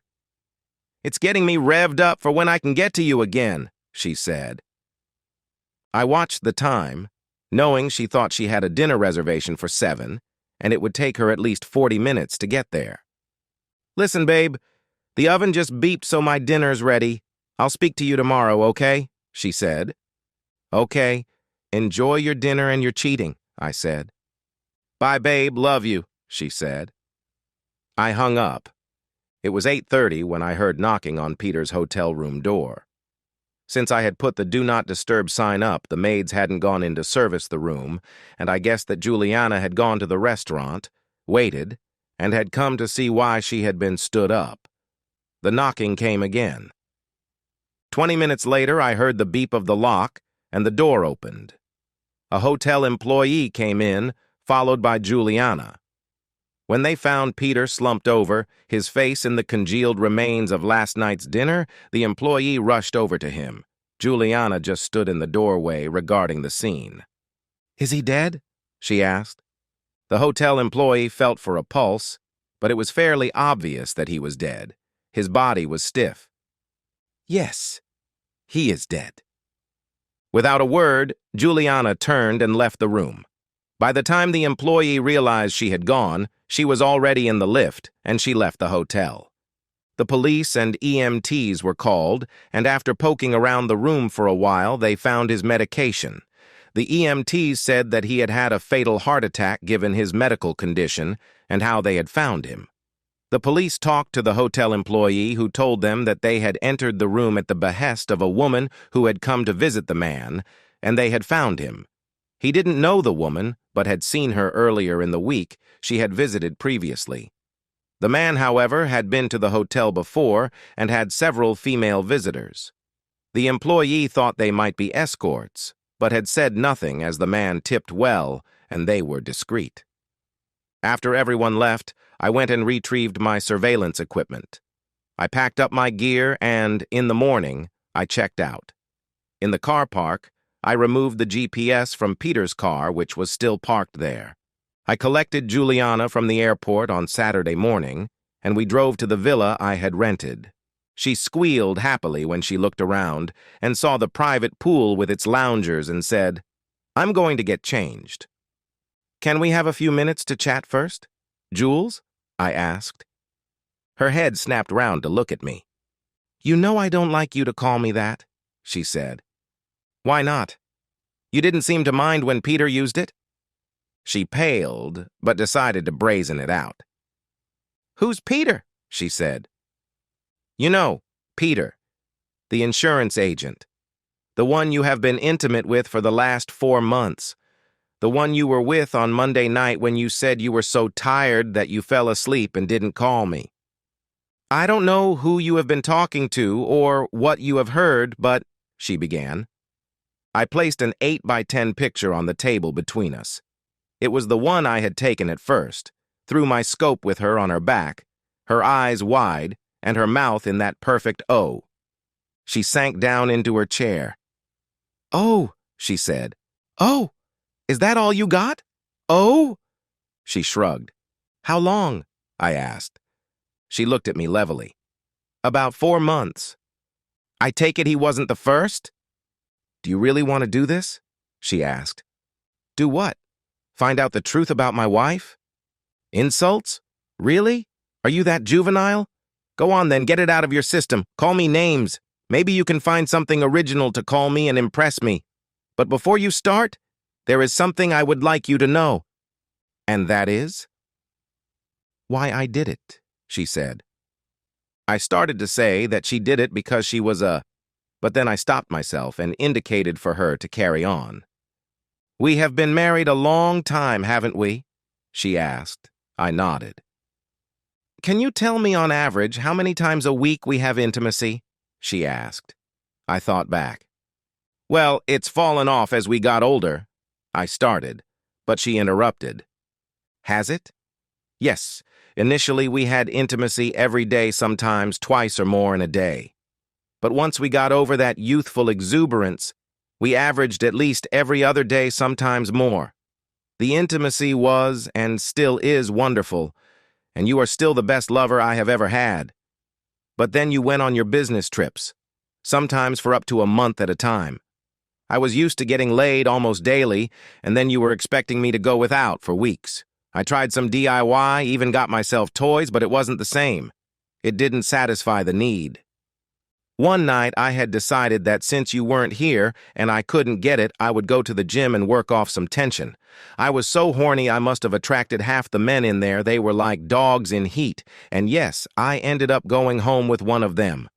It's getting me revved up for when I can get to you again, she said. I watched the time, knowing she thought she had a dinner reservation for 7, and it would take her at least 40 minutes to get there. Listen, babe, the oven just beeped so my dinner's ready. I'll speak to you tomorrow, okay? She said. Okay, enjoy your dinner and your cheating, I said. Bye, babe, love you, she said. I hung up. It was 8:30 when I heard knocking on Peter's hotel room door. Since I had put the Do Not Disturb sign up, the maids hadn't gone in to service the room, and I guessed that Juliana had gone to the restaurant, waited, and had come to see why she had been stood up. The knocking came again. 20 minutes later, I heard the beep of the lock, and the door opened. A hotel employee came in, followed by Juliana. When they found Peter slumped over, his face in the congealed remains of last night's dinner, the employee rushed over to him. Juliana just stood in the doorway, regarding the scene. Is he dead? She asked. The hotel employee felt for a pulse, but it was fairly obvious that he was dead. His body was stiff. Yes, he is dead. Without a word, Juliana turned and left the room. By the time the employee realized she had gone, she was already in the lift, and she left the hotel. The police and EMTs were called, and after poking around the room for a while, they found his medication. The EMTs said that he had had a fatal heart attack given his medical condition, and how they had found him. The police talked to the hotel employee, who told them that they had entered the room at the behest of a woman who had come to visit the man, and they had found him. He didn't know the woman, but had seen her earlier in the week. She had visited previously. The man, however, had been to the hotel before and had several female visitors. The employee thought they might be escorts, but had said nothing as the man tipped well and they were discreet. After everyone left, I went and retrieved my surveillance equipment. I packed up my gear and, in the morning, I checked out. In the car park, I removed the GPS from Peter's car, which was still parked there. I collected Juliana from the airport on Saturday morning, and we drove to the villa I had rented. She squealed happily when she looked around and saw the private pool with its loungers and said, I'm going to get changed. Can we have a few minutes to chat first? Jules? I asked. Her head snapped round to look at me. You know I don't like you to call me that, she said. Why not? You didn't seem to mind when Peter used it? She paled, but decided to brazen it out. Who's Peter? She said. You know, Peter, the insurance agent. The one you have been intimate with for the last 4 months. The one you were with on Monday night when you said you were so tired that you fell asleep and didn't call me. I don't know who you have been talking to or what you have heard, but, she began. I placed an 8x10 picture on the table between us. It was the one I had taken at first, through my scope with her on her back, her eyes wide, and her mouth in that perfect O. She sank down into her chair. Oh, she said. Oh, is that all you got? Oh? She shrugged. How long? I asked. She looked at me levelly. About 4 months. I take it he wasn't the first? Do you really want to do this? She asked. Do what? Find out the truth about my wife? Insults? Really? Are you that juvenile? Go on then, get it out of your system. Call me names. Maybe you can find something original to call me and impress me. But before you start, there is something I would like you to know. And that is? Why I did it, she said. I started to say that she did it because she was but then I stopped myself and indicated for her to carry on. We have been married a long time, haven't we? She asked. I nodded. Can you tell me on average how many times a week we have intimacy? She asked. I thought back. Well, it's fallen off as we got older. I started, but she interrupted. Has it? Yes. Initially, we had intimacy every day, sometimes twice or more in a day. But once we got over that youthful exuberance, We averaged at least every other day, sometimes more. The intimacy was and still is wonderful, and you are still the best lover I have ever had. But then you went on your business trips, sometimes for up to a month at a time. I was used to getting laid almost daily, and then you were expecting me to go without for weeks. I tried some DIY, even got myself toys, but it wasn't the same. It didn't satisfy the need. One night, I had decided that since you weren't here and I couldn't get it, I would go to the gym and work off some tension. I was so horny I must have attracted half the men in there. They were like dogs in heat. And yes, I ended up going home with one of them.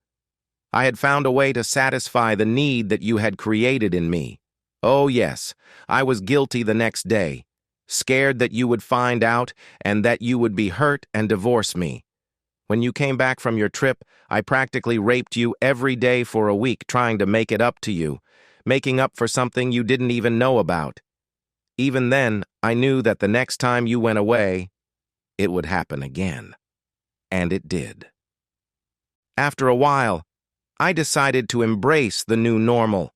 I had found a way to satisfy the need that you had created in me. Oh yes, I was guilty the next day, scared that you would find out and that you would be hurt and divorce me. When you came back from your trip, I practically raped you every day for a week, trying to make it up to you, making up for something you didn't even know about. Even then, I knew that the next time you went away, it would happen again. And it did. After a while, I decided to embrace the new normal,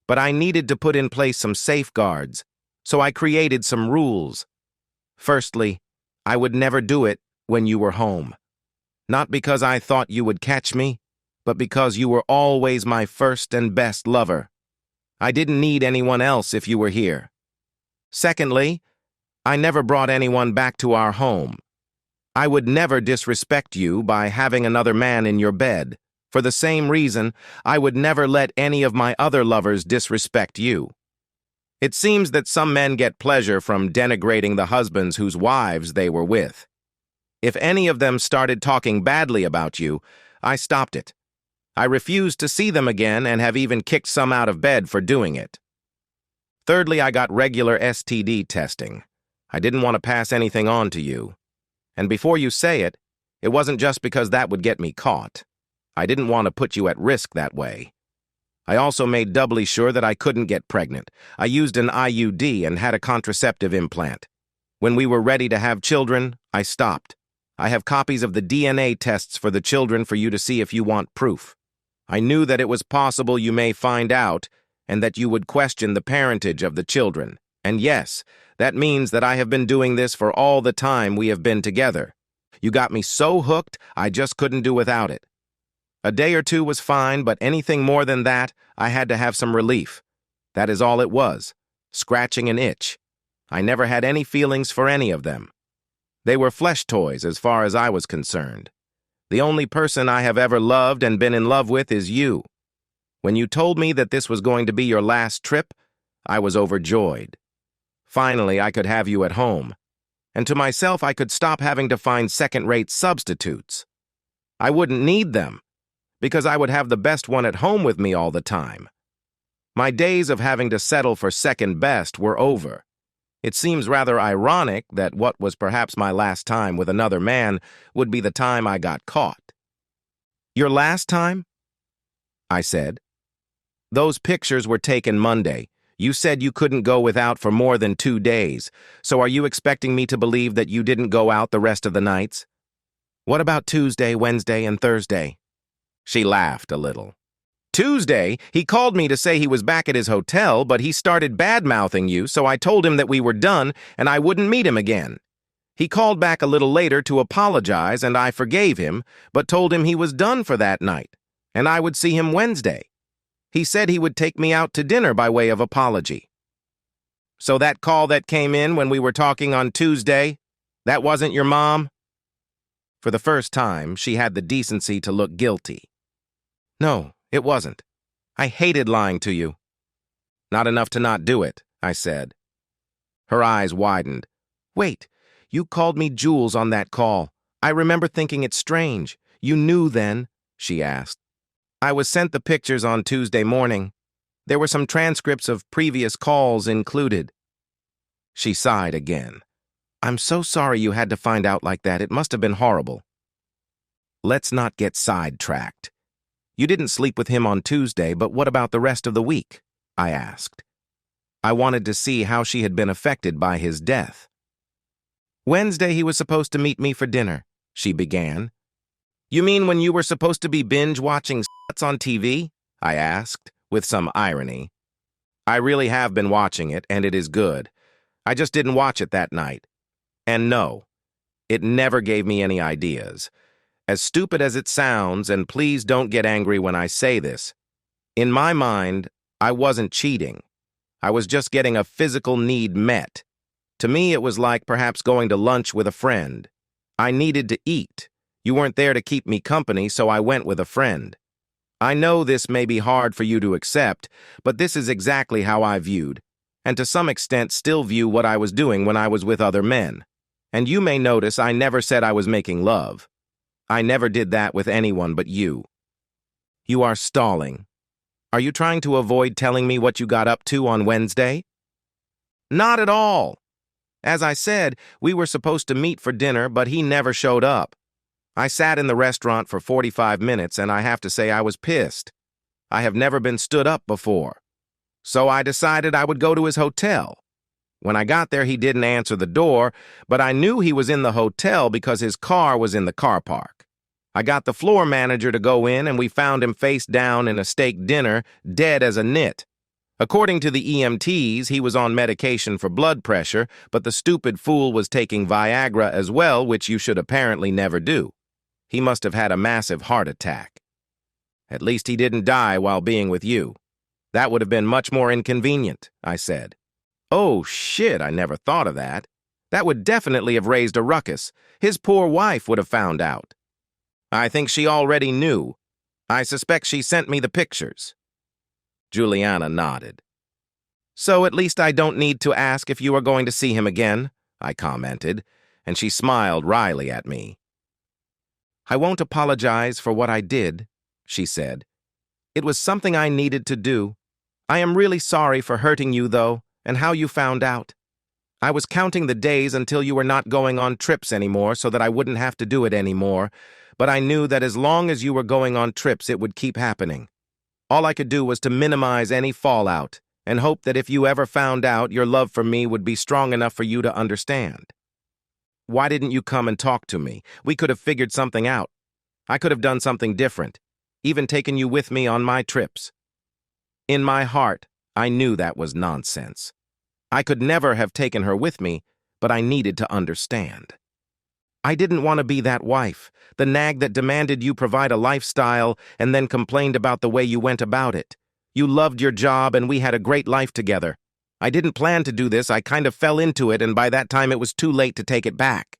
but I needed to put in place some safeguards, so I created some rules. Firstly, I would never do it when you were home. Not because I thought you would catch me, but because you were always my first and best lover. I didn't need anyone else if you were here. Secondly, I never brought anyone back to our home. I would never disrespect you by having another man in your bed. For the same reason, I would never let any of my other lovers disrespect you. It seems that some men get pleasure from denigrating the husbands whose wives they were with. If any of them started talking badly about you, I stopped it. I refused to see them again and have even kicked some out of bed for doing it. Thirdly, I got regular STD testing. I didn't want to pass anything on to you. And before you say it, it wasn't just because that would get me caught. I didn't want to put you at risk that way. I also made doubly sure that I couldn't get pregnant. I used an IUD and had a contraceptive implant. When we were ready to have children, I stopped. I have copies of the DNA tests for the children for you to see if you want proof. I knew that it was possible you may find out and that you would question the parentage of the children. And yes, that means that I have been doing this for all the time we have been together. You got me so hooked, I just couldn't do without it. A day or two was fine, but anything more than that, I had to have some relief. That is all it was, scratching an itch. I never had any feelings for any of them. They were flesh toys as far as I was concerned. The only person I have ever loved and been in love with is you. When you told me that this was going to be your last trip, I was overjoyed. Finally, I could have you at home. And to myself, I could stop having to find second-rate substitutes. I wouldn't need them, because I would have the best one at home with me all the time. My days of having to settle for second best were over. It seems rather ironic that what was perhaps my last time with another man would be the time I got caught. Your last time? I said. Those pictures were taken Monday. You said you couldn't go without for more than 2 days, so are you expecting me to believe that you didn't go out the rest of the nights? What about Tuesday, Wednesday, and Thursday? She laughed a little. Tuesday, he called me to say he was back at his hotel, but he started bad-mouthing you, so I told him that we were done and I wouldn't meet him again. He called back a little later to apologize, and I forgave him, but told him he was done for that night, and I would see him Wednesday. He said he would take me out to dinner by way of apology. So that call that came in when we were talking on Tuesday, that wasn't your mom? For the first time, she had the decency to look guilty. No, it wasn't. I hated lying to you. Not enough to not do it, I said. Her eyes widened. Wait, you called me Jules on that call. I remember thinking it strange. You knew then, she asked. I was sent the pictures on Tuesday morning. There were some transcripts of previous calls included. She sighed again. I'm so sorry you had to find out like that. It must have been horrible. Let's not get sidetracked. You didn't sleep with him on Tuesday, but what about the rest of the week? I asked. I wanted to see how she had been affected by his death. Wednesday he was supposed to meet me for dinner, she began. You mean when you were supposed to be binge-watching on TV? I asked, with some irony. I really have been watching it, and it is good. I just didn't watch it that night. And no, it never gave me any ideas. As stupid as it sounds, and please don't get angry when I say this, in my mind, I wasn't cheating. I was just getting a physical need met. To me, it was like perhaps going to lunch with a friend. I needed to eat. You weren't there to keep me company, so I went with a friend. I know this may be hard for you to accept, but this is exactly how I viewed, and to some extent still view what I was doing when I was with other men. And you may notice I never said I was making love. I never did that with anyone but you. You are stalling. Are you trying to avoid telling me what you got up to on Wednesday? Not at all. As I said, we were supposed to meet for dinner, but he never showed up. I sat in the restaurant for 45 minutes, and I have to say I was pissed. I have never been stood up before. So I decided I would go to his hotel. When I got there, he didn't answer the door, but I knew he was in the hotel because his car was in the car park. I got the floor manager to go in, and we found him face down in a steak dinner, dead as a nit. According to the EMTs, he was on medication for blood pressure, but the stupid fool was taking Viagra as well, which you should apparently never do. He must have had a massive heart attack. At least he didn't die while being with you. That would have been much more inconvenient, I said. Oh, shit, I never thought of that. That would definitely have raised a ruckus. His poor wife would have found out. I think she already knew. I suspect she sent me the pictures. Juliana nodded. So at least I don't need to ask if you are going to see him again, I commented, and she smiled wryly at me. I won't apologize for what I did, she said. It was something I needed to do. I am really sorry for hurting you, though, and how you found out. I was counting the days until you were not going on trips anymore so that I wouldn't have to do it anymore, but I knew that as long as you were going on trips, it would keep happening. All I could do was to minimize any fallout and hope that if you ever found out, your love for me would be strong enough for you to understand. Why didn't you come and talk to me? We could have figured something out. I could have done something different, even taken you with me on my trips. In my heart, I knew that was nonsense. I could never have taken her with me, but I needed to understand. I didn't want to be that wife, the nag that demanded you provide a lifestyle and then complained about the way you went about it. You loved your job and we had a great life together. I didn't plan to do this, I kind of fell into it, and by that time it was too late to take it back.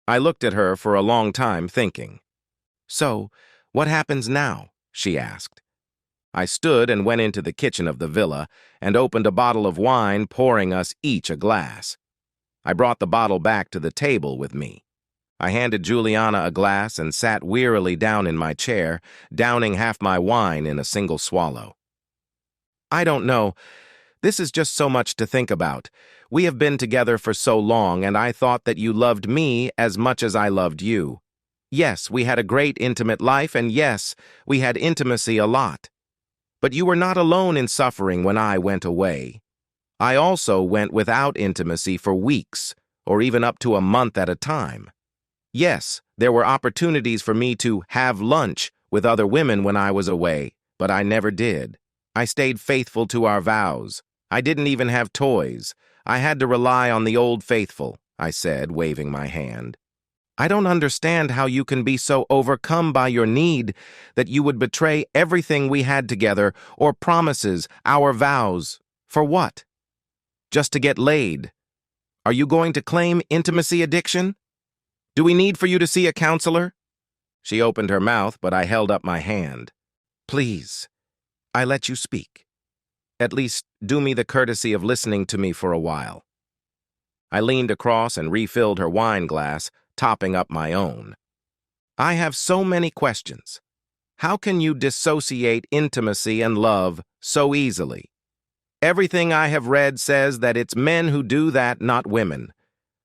I looked at her for a long time, thinking. So, what happens now? She asked. I stood and went into the kitchen of the villa and opened a bottle of wine, pouring us each a glass. I brought the bottle back to the table with me. I handed Juliana a glass and sat wearily down in my chair, downing half my wine in a single swallow. I don't know. This is just so much to think about. We have been together for so long, and I thought that you loved me as much as I loved you. Yes, we had a great intimate life, and yes, we had intimacy a lot. But you were not alone in suffering when I went away. I also went without intimacy for weeks, or even up to a month at a time. Yes, there were opportunities for me to have lunch with other women when I was away, but I never did. I stayed faithful to our vows. I didn't even have toys. I had to rely on the old faithful, I said, waving my hand. I don't understand how you can be so overcome by your need that you would betray everything we had together, or promises, our vows. For what? Just to get laid? Are you going to claim intimacy addiction? Do we need for you to see a counselor? She opened her mouth, but I held up my hand. Please, I let you speak. At least, do me the courtesy of listening to me for a while. I leaned across and refilled her wine glass, topping up my own. I have so many questions. How can you dissociate intimacy and love so easily? Everything I have read says that it's men who do that, not women.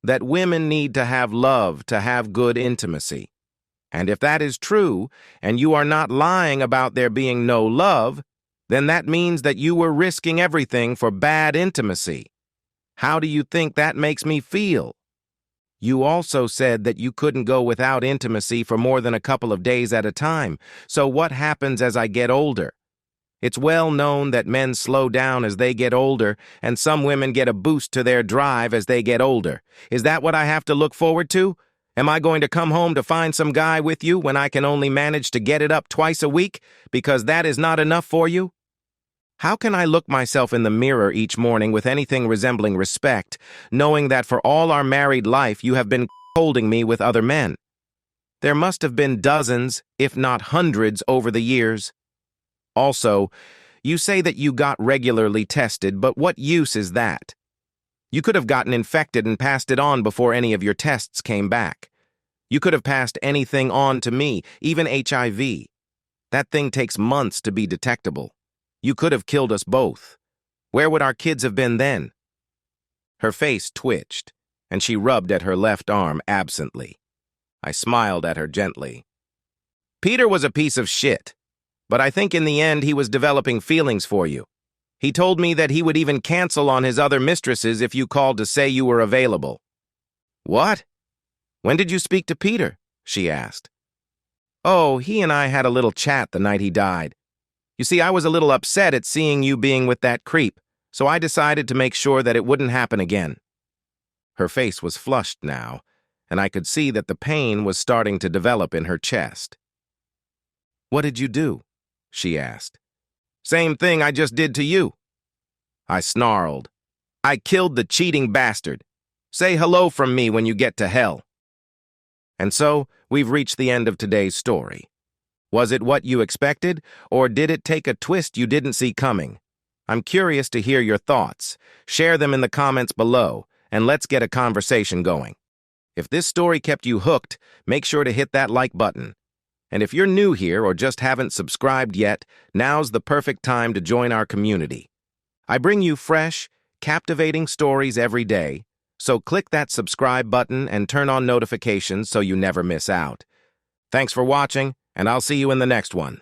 That women need to have love to have good intimacy. And if that is true, and you are not lying about there being no love, then that means that you were risking everything for bad intimacy. How do you think that makes me feel? You also said that you couldn't go without intimacy for more than a couple of days at a time. So what happens as I get older? It's well known that men slow down as they get older, and some women get a boost to their drive as they get older. Is that what I have to look forward to? Am I going to come home to find some guy with you when I can only manage to get it up twice a week because that is not enough for you? How can I look myself in the mirror each morning with anything resembling respect, knowing that for all our married life you have been holding me with other men? There must have been dozens, if not hundreds, over the years. Also, you say that you got regularly tested, but what use is that? You could have gotten infected and passed it on before any of your tests came back. You could have passed anything on to me, even HIV. That thing takes months to be detectable. You could have killed us both. Where would our kids have been then? Her face twitched, and she rubbed at her left arm absently. I smiled at her gently. Peter was a piece of shit, but I think in the end he was developing feelings for you. He told me that he would even cancel on his other mistresses if you called to say you were available. What? When did you speak to Peter? She asked. Oh, he and I had a little chat the night he died. You see, I was a little upset at seeing you being with that creep, so I decided to make sure that it wouldn't happen again. Her face was flushed now, and I could see that the pain was starting to develop in her chest. What did you do? She asked. Same thing I just did to you. I snarled. I killed the cheating bastard. Say hello from me when you get to hell. And so, we've reached the end of today's story. Was it what you expected, or did it take a twist you didn't see coming? I'm curious to hear your thoughts. Share them in the comments below, and let's get a conversation going. If this story kept you hooked, make sure to hit that like button. And if you're new here or just haven't subscribed yet, now's the perfect time to join our community. I bring you fresh, captivating stories every day, so click that subscribe button and turn on notifications so you never miss out. Thanks for watching, and I'll see you in the next one.